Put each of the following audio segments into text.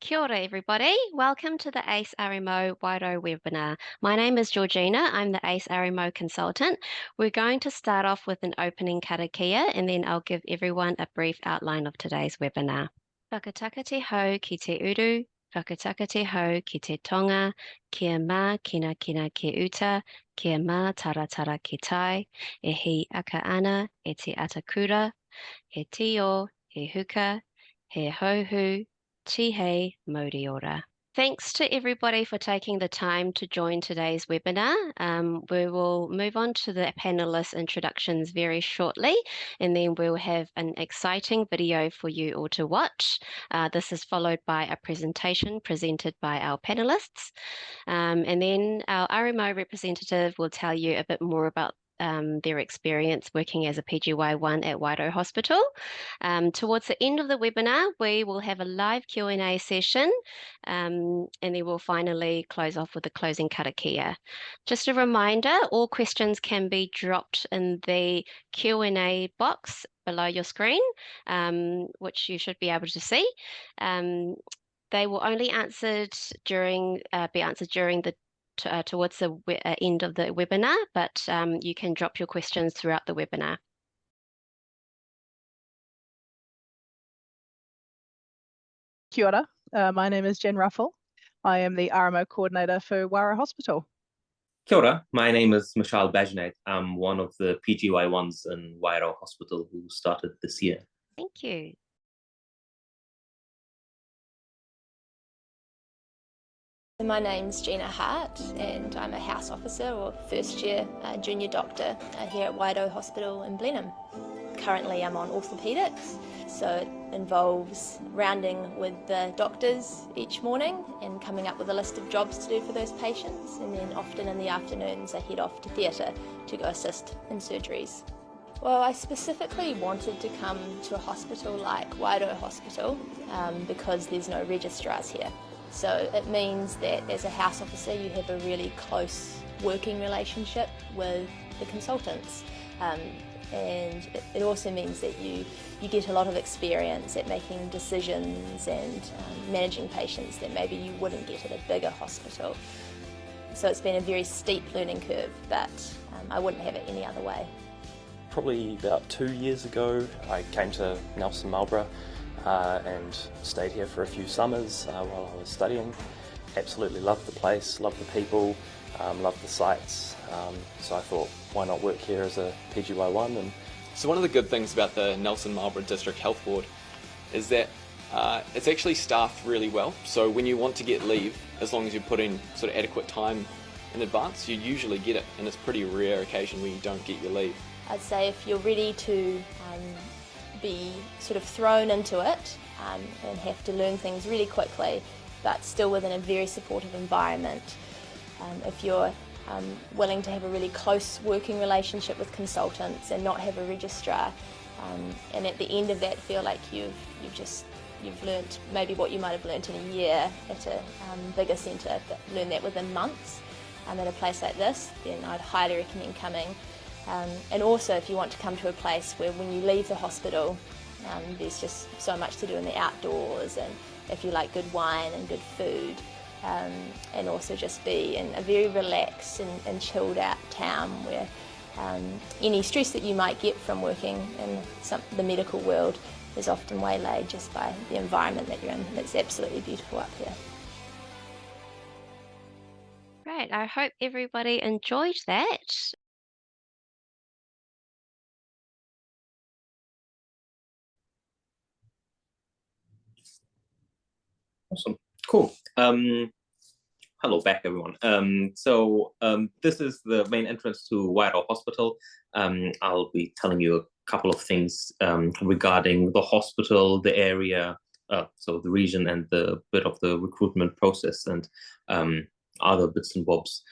Kia ora, everybody. Welcome to the ACE RMO Wairau webinar. My name is Georgina. I'm the ACE RMO consultant. We're going to start off with an opening karakia, and then I'll give everyone a brief outline of today's webinar. Whakataka te hau ki te uru, whakataka te hau ki te tonga, kia mā kina kina ke uta, kia mā taratara ke tai, e hi aka ana e te atakura, he tio, he huka, he hauhu, Chihei Modi ora. Thanks to everybody for taking the time to join today's webinar. We will move on to the panelists' introductions very shortly, and then we'll have an exciting video for you all to watch. This is followed by a presentation presented by our panelists. And then our RMO representative will tell you a bit more about their experience working as a PGY1 at Wairau Hospital. Towards the end of the webinar, we will have a live Q&A session, and then we'll finally close off with a closing karakia. Just a reminder, all questions can be dropped in the Q&A box below your screen, which you should be able to see. They will only be answered during the towards the end of the webinar, but you can drop your questions throughout the webinar. Kia ora. My name is Jen Ruffle. I am the RMO coordinator for Wairau Hospital. Kia ora. My name is Michelle Bajonet. I'm one of the PGY1s in Wairau Hospital who started this year. Thank you. My name's Gina Hart, and I'm a house officer or first year junior doctor here at Wairau Hospital in Blenheim. Currently I'm on orthopaedics, so it involves rounding with the doctors each morning and coming up with a list of jobs to do for those patients, and then often in the afternoons I head off to theatre to go assist in surgeries. Well, I specifically wanted to come to a hospital like Wairau Hospital because there's no registrars here. So it means that as a house officer you have a really close working relationship with the consultants, and it also means that you get a lot of experience at making decisions and managing patients that maybe you wouldn't get at a bigger hospital. So it's been a very steep learning curve, but I wouldn't have it any other way. Probably about 2 years ago I came to Nelson Marlborough and stayed here for a few summers while I was studying. Absolutely loved the place, loved the people, loved the sites, so I thought, why not work here as a PGY1? And so one of the good things about the Nelson Marlborough District Health Board is that it's actually staffed really well. So when you want to get leave, as long as you put in sort of adequate time in advance, you usually get it, and it's pretty rare occasion when you don't get your leave. I'd say if you're ready to be sort of thrown into it and have to learn things really quickly, but still within a very supportive environment. If you're willing to have a really close working relationship with consultants and not have a registrar, and at the end of that feel like you've learnt maybe what you might have learnt in a year at a bigger centre, but learn that within months at a place like this, then I'd highly recommend coming. And also if you want to come to a place where when you leave the hospital there's just so much to do in the outdoors, and if you like good wine and good food, and also just be in a very relaxed and chilled out town where any stress that you might get from working in the medical world is often waylaid just by the environment that you're in. It's absolutely beautiful up here. Great, I hope everybody enjoyed that. Awesome. Cool. Hello back, everyone. This is the main entrance to Wairau Hospital. I'll be telling you a couple of things regarding the hospital, the area, so the region, and the bit of the recruitment process, and other bits and bobs.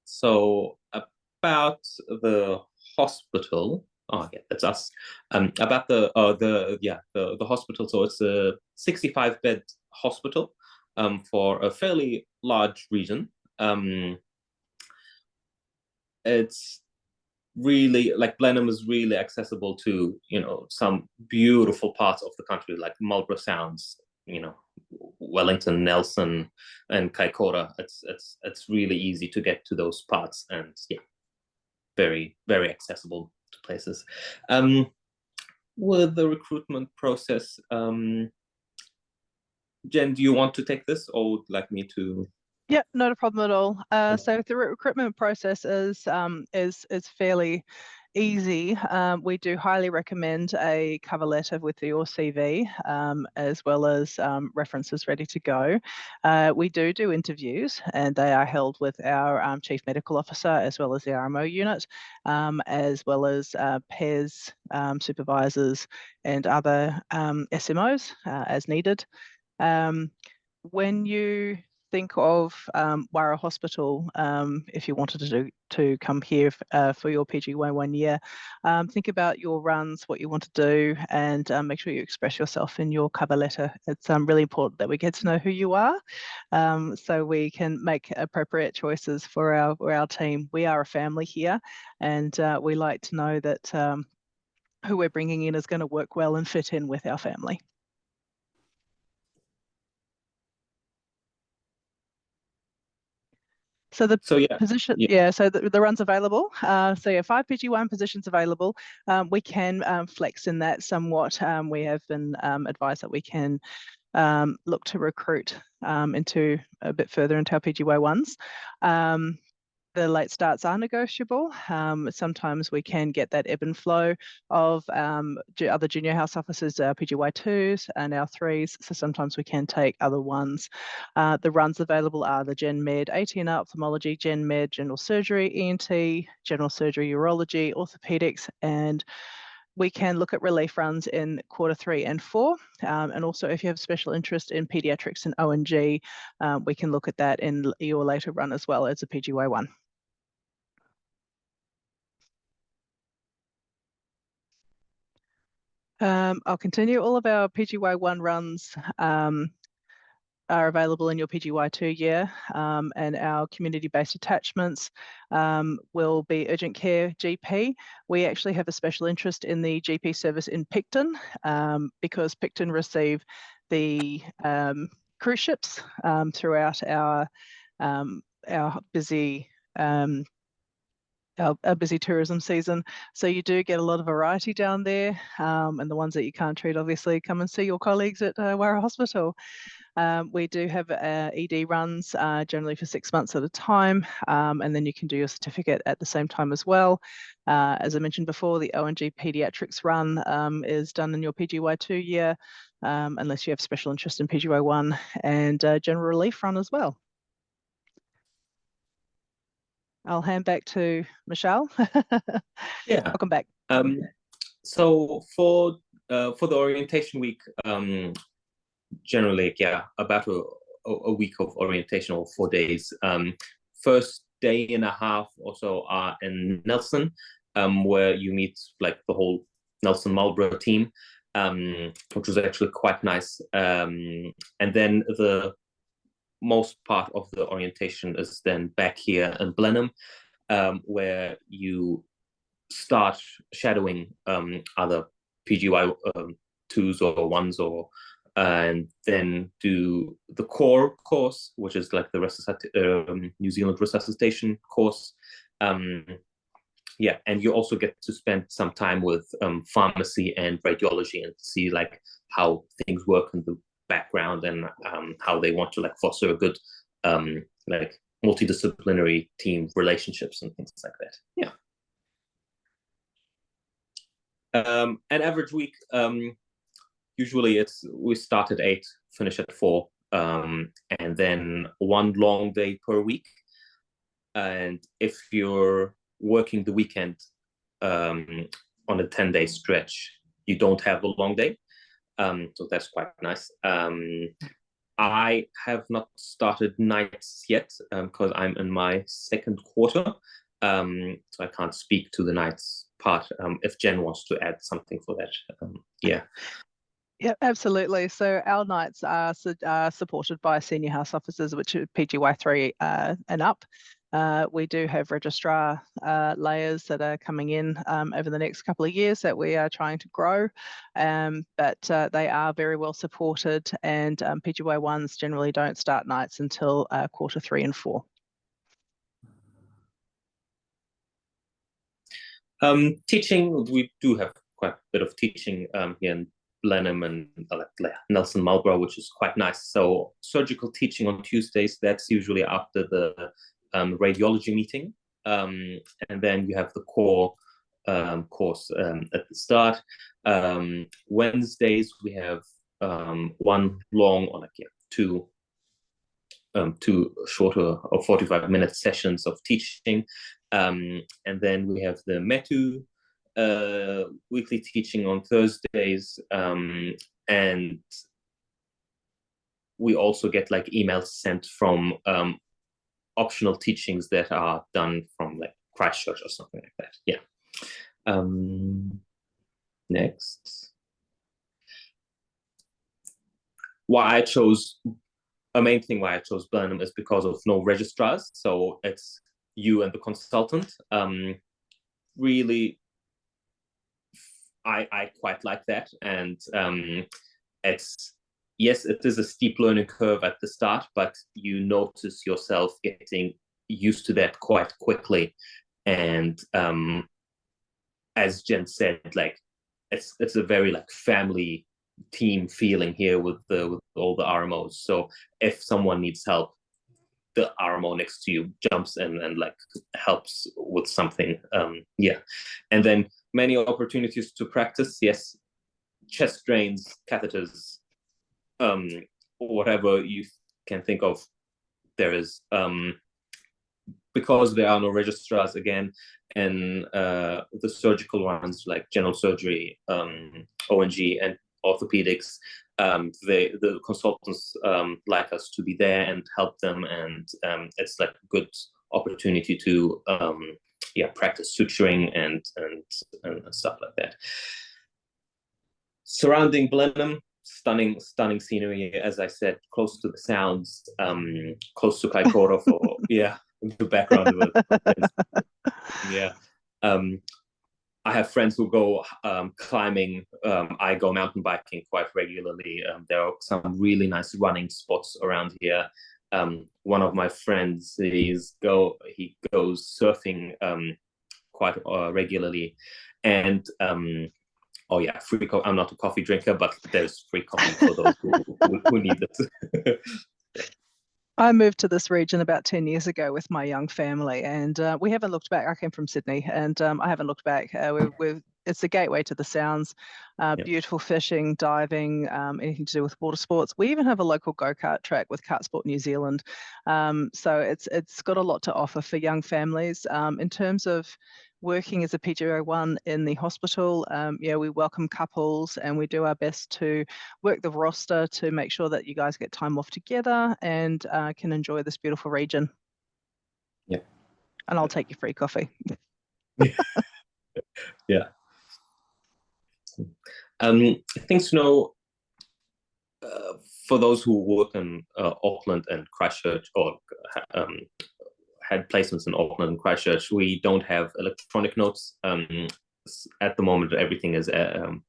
So about the hospital. Oh yeah, that's us. About the hospital. So it's a 65-bed hospital for a fairly large region. It's really, like, Blenheim is really accessible to, you know, some beautiful parts of the country, like Marlborough Sounds, Wellington, Nelson, and Kaikoura. It's really easy to get to those parts, and yeah, very, very accessible to places. With the recruitment process, Jen, do you want to take this, or would like me to? Yeah, not a problem at all. So the recruitment process is fairly easy. We do highly recommend a cover letter with your CV, as well as references ready to go. We do interviews, and they are held with our Chief Medical Officer, as well as the RMO unit, as well as pairs, supervisors, and other SMOs as needed. When you think of Wairau Hospital, if you wanted to come here for your PGY 1 year, think about your runs, what you want to do, and make sure you express yourself in your cover letter. It's really important that we get to know who you are, so we can make appropriate choices for our team. We are a family here, and we like to know that who we're bringing in is going to work well and fit in with our family. So the position, so the run's available. So yeah, 5 PG1 positions available. We can flex in that somewhat. We have been advised that we can look to recruit into a bit further into our PGY ones. The late starts are negotiable. Sometimes we can get that ebb and flow of other junior house officers, PGY 2s and our 3s. So sometimes we can take other ones. The runs available are the Gen Med, 18 ophthalmology, Gen Med, general surgery, ENT, general surgery, urology, orthopedics, and we can look at relief runs in quarter 3 and 4. And also if you have special interest in pediatrics and ONG, we can look at that in your later run as well as a PGY 1. I'll continue. All of our PGY 1 runs are available in your PGY 2 year, and our community-based attachments will be urgent care GP. We actually have a special interest in the GP service in Picton, because Picton receive the cruise ships throughout our busy our busy tourism season. So you do get a lot of variety down there, and the ones that you can't treat, obviously, come and see your colleagues at Wairau Hospital. We do have ED runs generally for 6 months at a time, and then you can do your certificate at the same time as well. As I mentioned before, the ONG Pediatrics run is done in your PGY 2 year, unless you have special interest in PGY 1, and general relief run as well. I'll hand back to Michelle. Yeah. Welcome back. So for the orientation week, generally, yeah, about a week of orientation or 4 days. First day and a half or so are in Nelson, where you meet like the whole Nelson Marlborough team, which was actually quite nice. And then the most part of the orientation is then back here in Blenheim, where you start shadowing other PGY 2s or 1s, or and then do the core course, which is like the New Zealand resuscitation course. Yeah, and you also get to spend some time with pharmacy and radiology and see like how things work in the background, and how they want to like foster a good like multidisciplinary team relationships and things like that. Yeah. An average week, usually we start at 8, finish at 4, and then 1 long day per week. And if you're working the weekend on a 10-day stretch, you don't have a long day. So that's quite nice. I have not started nights yet because I'm in my 2nd quarter. So I can't speak to the nights part. If Jen wants to add something for that, yeah. Yeah, absolutely. So our nights are supported by senior house officers, which are PGY 3 and up. We do have registrar layers that are coming in over the next couple of years that we are trying to grow, but they are very well supported, and PGY1s generally don't start nights until quarter 3 and 4. Teaching, we do have quite a bit of teaching here in Blenheim and Nelson Marlborough, which is quite nice. So surgical teaching on Tuesdays, that's usually after the radiology meeting. And then you have the core course at the start. Wednesdays, we have one long or two shorter or 45-minute sessions of teaching. And then we have the METU weekly teaching on Thursdays, and we also get emails sent from optional teachings that are done from Christchurch or something like that. Yeah. Next. A main thing why I chose Blenheim is because of no registrars. So it's you and the consultant. Really, I quite like that. And yes, it is a steep learning curve at the start, but you notice yourself getting used to that quite quickly. And as Jen said, it's a very family team feeling here with all the RMOs. So if someone needs help, the RMO next to you jumps in and helps with something. Yeah. And then many opportunities to practice. Yes, chest drains, catheters, whatever you can think of. There is, because there are no registrars again, and the surgical ones like general surgery, ONG, and orthopedics, the consultants like us to be there and help them, and it's a good opportunity to practice suturing and stuff like that. Surrounding Blenheim, stunning scenery, as I said, close to the sounds, close to Kaikoura for the background of it. Yeah. I have friends who go climbing. I go mountain biking quite regularly. There are some really nice running spots around here. One of my friends, he goes surfing quite regularly, and free coffee. I'm not a coffee drinker, but there's free coffee for those who need it. I moved to this region about 10 years ago with my young family, and we haven't looked back. I came from Sydney, and I haven't looked back. It's the gateway to the Sounds. Beautiful fishing, diving, anything to do with water sports. We even have a local go-kart track with Kart Sport New Zealand. So it's got a lot to offer for young families. In terms of working as a PGY1 in the hospital, we welcome couples, and we do our best to work the roster to make sure that you guys get time off together and can enjoy this beautiful region. Yeah. And I'll take your free coffee. Yeah. Things to know for those who work in Auckland and Christchurch, or had placements in Auckland and Christchurch, we don't have electronic notes. At the moment, everything is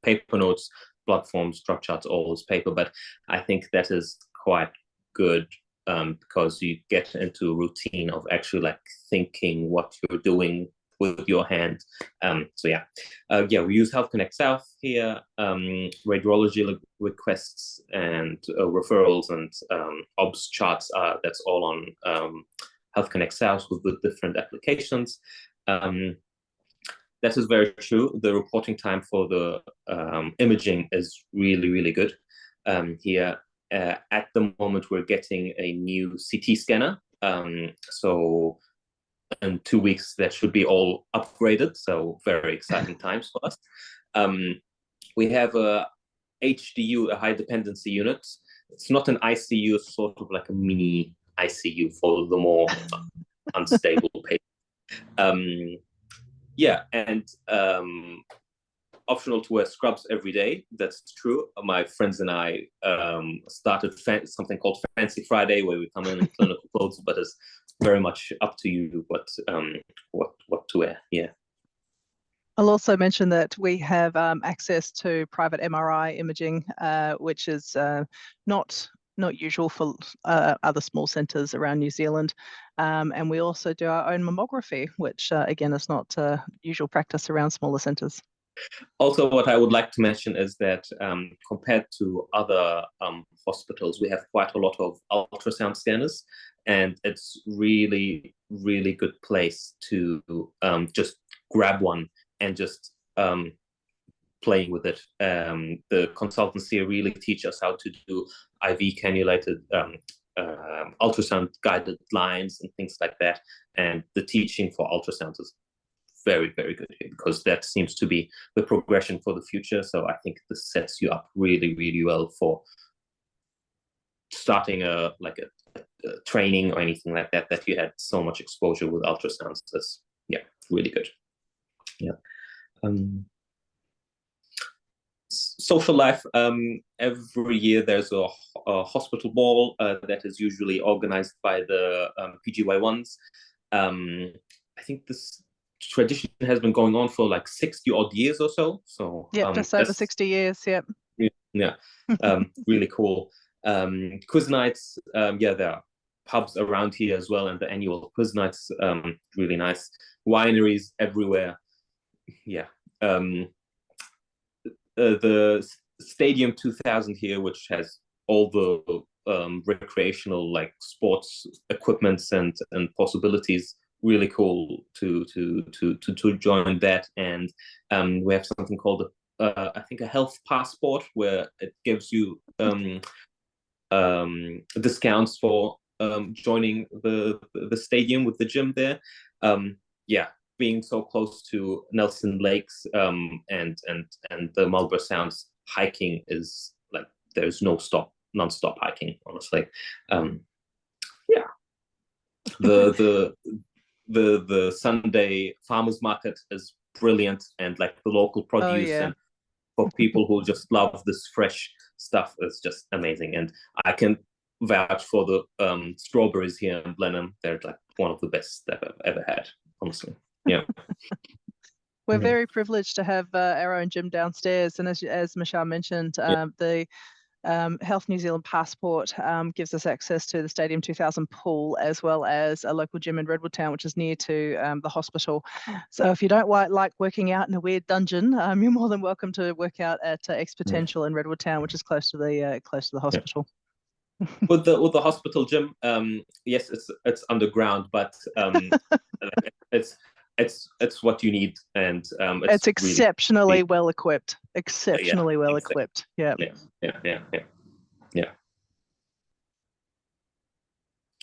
paper notes, blood forms, drug charts, all is paper. But I think that is quite good because you get into a routine of actually thinking what you're doing with your hand. We use Health Connect South here, radiology requests and referrals and OBS charts. That's all on Health Connect South with the different applications. That is very true. The reporting time for the imaging is really, really good. Here, at the moment, we're getting a new CT scanner. So in 2 weeks, that should be all upgraded. So very exciting times for us. We have a HDU, a high dependency unit. It's not an ICU, it's sort of like a mini ICU for the more unstable patients. Optional to wear scrubs every day. That's true. My friends and I started something called Fancy Friday, where we come in clinical clothes, but it's very much up to you what to wear. Yeah. I'll also mention that we have access to private MRI imaging, which is not usual for other small centres around New Zealand. And we also do our own mammography, which again is not usual practice around smaller centres. Also, what I would like to mention is that compared to other hospitals, we have quite a lot of ultrasound scanners, and it's really, really good place to just grab one and just playing with it. The consultants here really teach us how to do IV cannulated ultrasound guided lines and things like that. And the teaching for ultrasounds is very, very good here, because that seems to be the progression for the future. So I think this sets you up really, really well for starting a training or anything like that, that you had so much exposure with ultrasounds. That's, yeah, really good. Yeah. Social life, every year there's a hospital ball that is usually organized by the PGY1s. I think this tradition has been going on for like 60 odd years or so. So yeah, just over 60 years. Yep. Yeah, really cool. Quiz nights, yeah, there are pubs around here as well, and the annual quiz nights, really nice. Wineries everywhere. Yeah. The Stadium 2000 here, which has all the recreational like sports equipments and possibilities, really cool to join that. And we have something called I think a health passport, where it gives you discounts for joining the stadium with the gym there. Yeah, being so close to Nelson Lakes and the Marlborough Sounds, hiking is like there's non-stop hiking, honestly. Yeah, the Sunday farmers market is brilliant, and like the local produce, and for people who just love this fresh stuff, is just amazing. And I can vouch for the strawberries here in Blenheim. They're like one of the best I've ever had, honestly. Yeah. We're very privileged to have our own gym downstairs, and as Michelle mentioned, the Health New Zealand passport gives us access to the Stadium 2000 pool, as well as a local gym in Redwood Town, which is near to the hospital. So if you don't like working out in a weird dungeon, you're more than welcome to work out at X Potential in Redwood Town, which is close to the hospital. With the hospital gym, yes, it's underground, but it's what you need, and it's exceptionally really well equipped. Exceptionally well equipped. Yeah.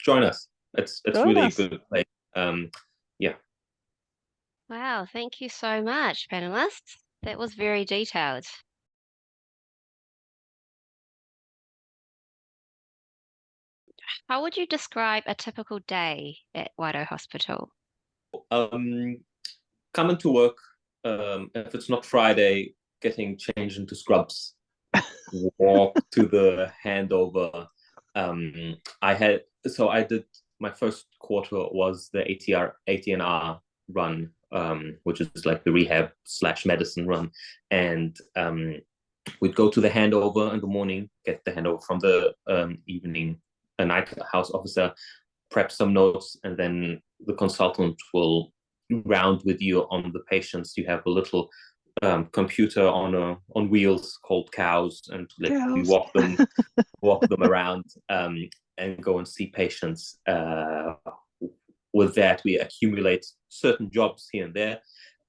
Join us. It's really a good place. Yeah. Wow, thank you so much, panelists. That was very detailed. How would you describe a typical day at Wairau Hospital? Coming to work, if it's not Friday, getting changed into scrubs, walk to the handover. I did my first quarter was the ATNR run, which is like the rehab / medicine run, and we'd go to the handover in the morning, get the handover from the evening, a night house officer, prep some notes, and then the consultant will round with you on the patients. You have a little computer on wheels called cows, and let you walk them around and go and see patients. With that, we accumulate certain jobs here and there,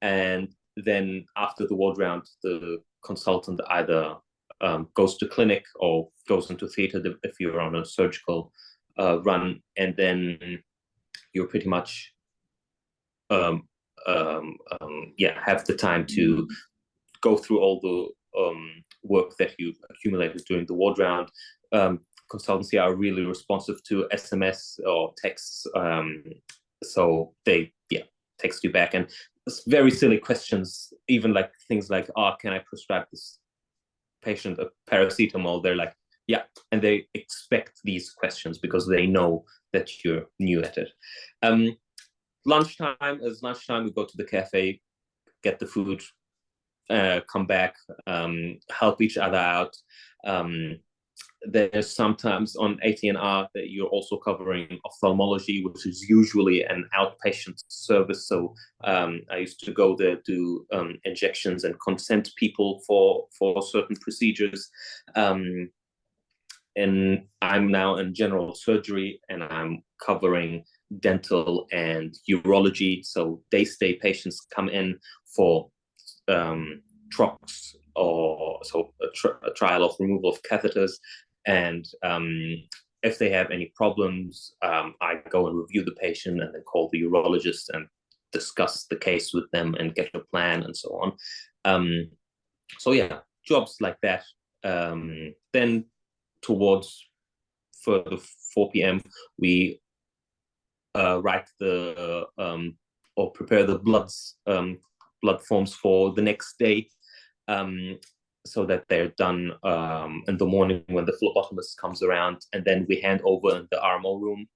and then after the ward round, the consultant either goes to clinic or goes into theatre if you're on a surgical run, and then you're pretty much have the time to go through all the work that you've accumulated during the ward round. Consultancy are really responsive to SMS or texts, so they text you back, and it's very silly questions, even like things like, can I prescribe this patient a paracetamol? They're like, Yeah, and they expect these questions because they know that you're new at it. Lunchtime is lunchtime. We go to the cafe, get the food, come back, help each other out. There's sometimes on ATNR that you're also covering ophthalmology, which is usually an outpatient service. So I used to go there, do injections and consent people for certain procedures. And I'm now in general surgery, and I'm covering dental and urology. So day stay patients come in for trocs, or so a trial of removal of catheters. And if they have any problems, I go and review the patient and then call the urologist and discuss the case with them and get a plan and so on. So yeah, jobs like that. Then towards for the 4 p.m. we write the or prepare the blood forms for the next day, so that they're done in the morning when the phlebotomist comes around, and then we hand over in the RMO room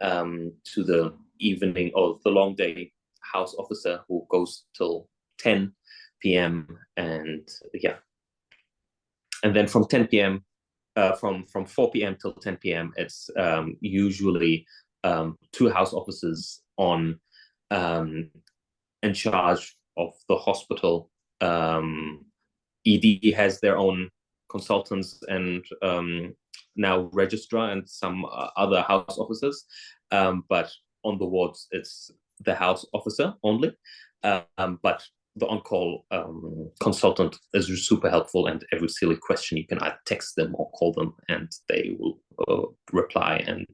to the evening or the long day house officer, who goes till 10 p.m. and yeah, and then from 10 p.m. From 4 p.m. till 10 p.m. it's usually 2 house officers on in charge of the hospital. ED has their own consultants and now registrar and some other house officers, but on the wards it's the house officer only. But the on-call consultant is super helpful, and every silly question you can either text them or call them, and they will reply and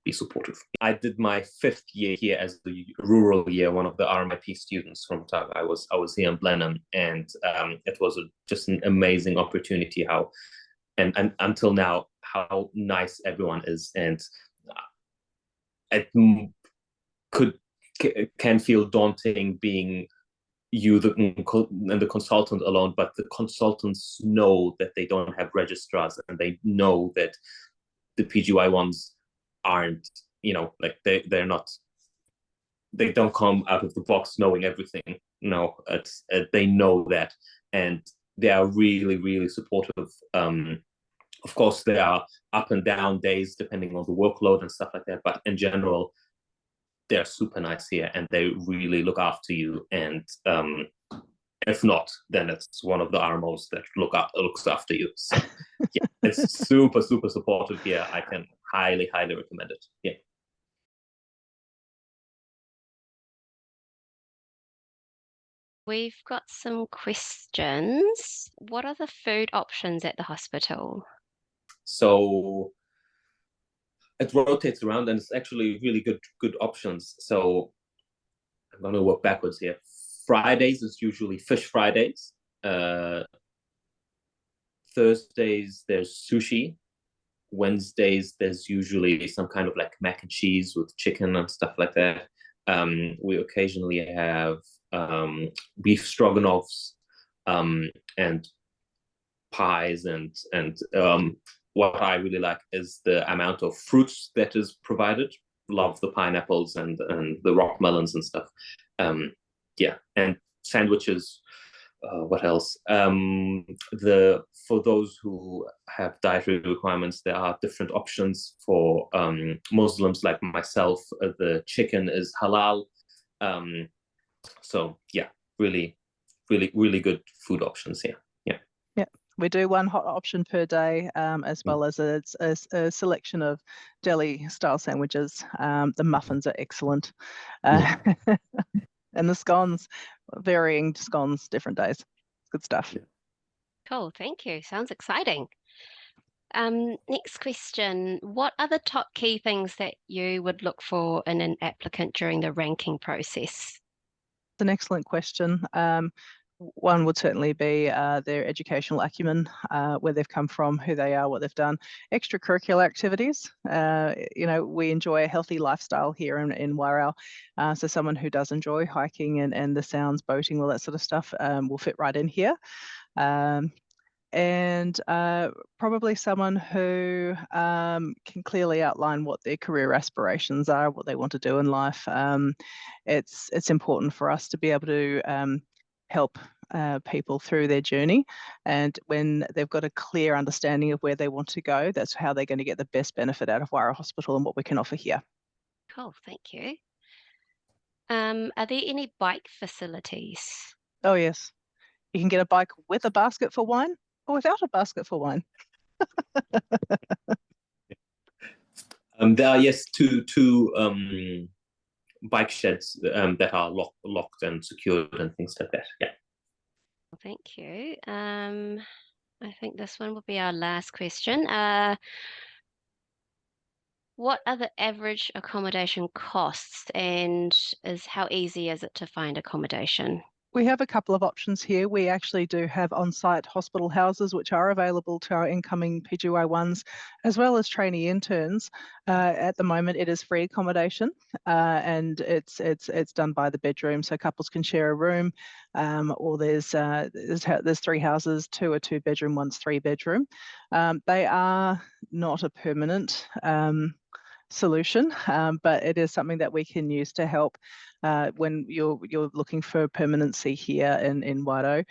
be supportive. I did my 5th year here as the rural year, one of the RMIP students from Tag. I was here in Blenheim, and it was just an amazing opportunity. How and until now, how nice everyone is, and it can feel daunting being you and the consultant alone, but the consultants know that they don't have registrars, and they know that the PGY ones aren't, like they're not, they don't come out of the box knowing everything. No, they know that, and they are really, really supportive. Of course, there are up and down days depending on the workload and stuff like that, but in general, they're super nice here, and they really look after you. And if not, then it's one of the RMOs that looks after you. So yeah, it's super, super supportive here. I can highly, highly recommend it. Yeah. We've got some questions. What are the food options at the hospital? So it rotates around, and it's actually really good options. So I'm going to work backwards here. Fridays is usually fish Fridays. Thursdays there's sushi. Wednesdays there's usually some kind of like mac and cheese with chicken and stuff like that. We occasionally have beef stroganoffs and pies, and what I really like is the amount of fruits that is provided. Love the pineapples and the rock melons and stuff. Yeah, and sandwiches. What else? For those who have dietary requirements, there are different options for Muslims like myself. The chicken is halal. So yeah, really, really, really good food options here. Yeah. Yeah. We do one hot option per day, as well as a selection of deli-style sandwiches. The muffins are excellent. And the scones, varying scones, different days. Good stuff. Cool, thank you. Sounds exciting. Next question. What are the top key things that you would look for in an applicant during the ranking process? It's an excellent question. One would certainly be their educational acumen, where they've come from, who they are, what they've done. Extracurricular activities. We enjoy a healthy lifestyle here in Wairau. So someone who does enjoy hiking and the sounds, boating, all that sort of stuff will fit right in here. and probably someone who can clearly outline what their career aspirations are, what they want to do in life. It's important for us to be able to help people through their journey, and when they've got a clear understanding of where they want to go, that's how they're going to get the best benefit out of Wairau Hospital and what we can offer here. Cool, thank you. Are there any bike facilities? Oh yes, you can get a bike with a basket for wine or without a basket for wine. There are, yes, two bike sheds that are locked and secured and things like that. Yeah. Thank you. I think this one will be our last question. What are the average accommodation costs, and how easy is it to find accommodation? We have a couple of options here. We actually do have on-site hospital houses which are available to our incoming PGY1s as well as trainee interns. At the moment, it is free accommodation, and it's done by the bedroom, so couples can share a room. Or there's 3 houses, 2 are 2-bedroom, 1's 3-bedroom. They are not a permanent solution, but it is something that we can use to help when you're looking for permanency here in Wairau.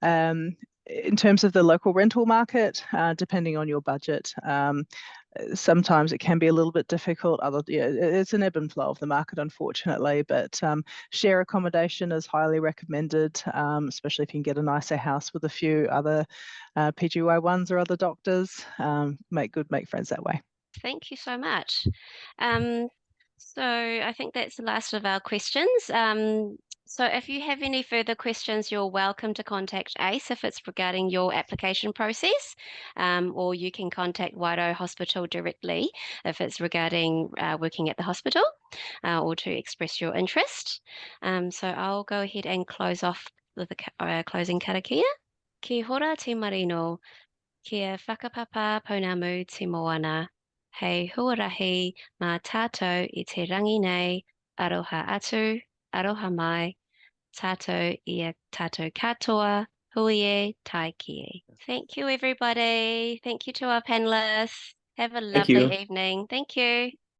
In terms of the local rental market, depending on your budget, sometimes it can be a little bit difficult. It's an ebb and flow of the market, unfortunately, but share accommodation is highly recommended, especially if you can get a nicer house with a few other PGY1s or other doctors. Make friends that way. Thank you so much. So I think that's the last of our questions. So if you have any further questions, you're welcome to contact ACE if it's regarding your application process, or you can contact Wairau Hospital directly if it's regarding working at the hospital, or to express your interest. So I'll go ahead and close off with the closing karakia. Ki hora te marino, kia whakapapa pounamu te moana. Hei huarahi mā tātou I te rangi nei, aroha atu, aroha mai, tātou I a tātou katoa, hui e tai ki. Thank you, everybody. Thank you to our panelists. Have a Thank you. lovely evening. Thank you.